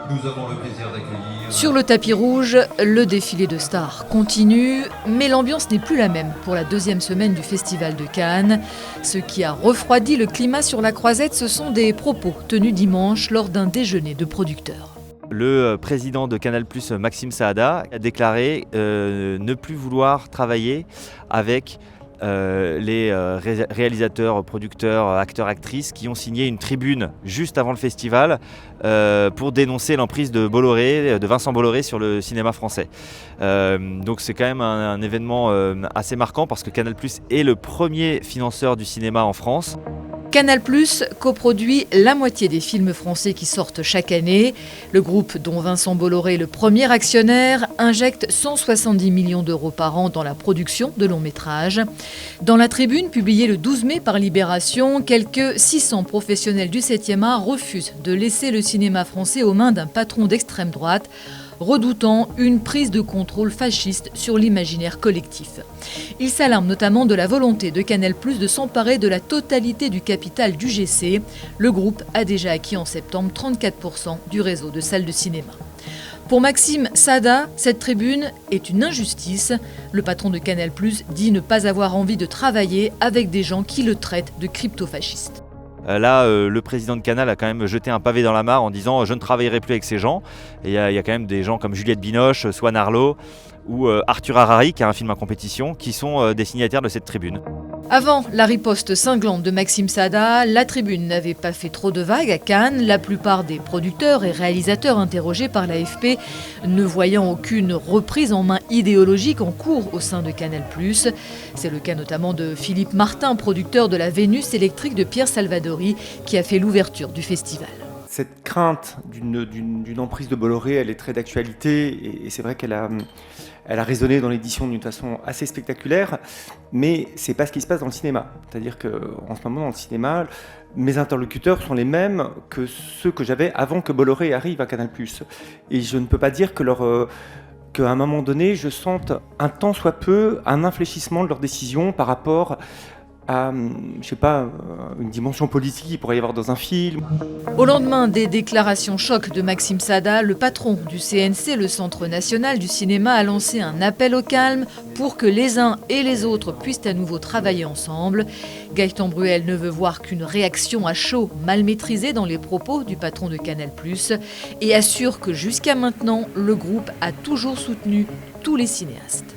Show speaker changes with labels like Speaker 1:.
Speaker 1: Nous avons le plaisir d'accueillir...
Speaker 2: Sur le tapis rouge, le défilé de stars continue, mais l'ambiance n'est plus la même pour la deuxième semaine du Festival de Cannes. Ce qui a refroidi le climat sur la Croisette, ce sont des propos tenus dimanche lors d'un déjeuner de producteurs.
Speaker 3: Le président de Canal+, Maxime Saada, a déclaré ne plus vouloir travailler avec les réalisateurs, producteurs, acteurs, actrices qui ont signé une tribune juste avant le festival pour dénoncer l'emprise de Vincent Bolloré sur le cinéma français. Donc c'est quand même un événement assez marquant parce que Canal+ est le premier financeur du cinéma en France.
Speaker 2: Canal+ coproduit la moitié des films français qui sortent chaque année. Le groupe, dont Vincent Bolloré est le premier actionnaire, injecte 170 millions d'euros par an dans la production de longs métrages. Dans la tribune publiée le 12 mai par Libération, quelques 600 professionnels du 7e art refusent de laisser le cinéma français aux mains d'un patron d'extrême droite, redoutant une prise de contrôle fasciste sur l'imaginaire collectif. Il s'alarme notamment de la volonté de Canal+ de s'emparer de la totalité du capital du GC. Le groupe a déjà acquis en septembre 34% du réseau de salles de cinéma. Pour Maxime Saada, cette tribune est une injustice. Le patron de Canal+ dit ne pas avoir envie de travailler avec des gens qui le traitent de crypto-fasciste.
Speaker 3: Là, le président de Canal a quand même jeté un pavé dans la mare en disant « je ne travaillerai plus avec ces gens ». Et il y a quand même des gens comme Juliette Binoche, Swan Arlo ou Arthur Harari, qui a un film en compétition, qui sont des signataires de cette tribune.
Speaker 2: Avant la riposte cinglante de Maxime Saada, la tribune n'avait pas fait trop de vagues à Cannes. La plupart des producteurs et réalisateurs interrogés par l'AFP ne voyant aucune reprise en main idéologique en cours au sein de Canal+. C'est le cas notamment de Philippe Martin, producteur de la Vénus électrique de Pierre Salvadori, qui a fait l'ouverture du festival.
Speaker 4: Cette crainte d'une emprise de Bolloré, elle est très d'actualité et c'est vrai qu'elle a résonné dans l'édition d'une façon assez spectaculaire, mais c'est pas ce qui se passe dans le cinéma. C'est-à-dire qu'en ce moment, dans le cinéma, mes interlocuteurs sont les mêmes que ceux que j'avais avant que Bolloré arrive à Canal+. Et je ne peux pas dire qu'à un moment donné, je sente un tant soit peu un infléchissement de leurs décisions par rapport à, je sais pas, une dimension politique qu'il pourrait y avoir dans un film.
Speaker 2: Au lendemain des déclarations choc de Maxime Saada, le patron du CNC, le Centre national du cinéma, a lancé un appel au calme pour que les uns et les autres puissent à nouveau travailler ensemble. Gaëtan Bruel ne veut voir qu'une réaction à chaud mal maîtrisée dans les propos du patron de Canal+, et assure que jusqu'à maintenant, le groupe a toujours soutenu tous les cinéastes.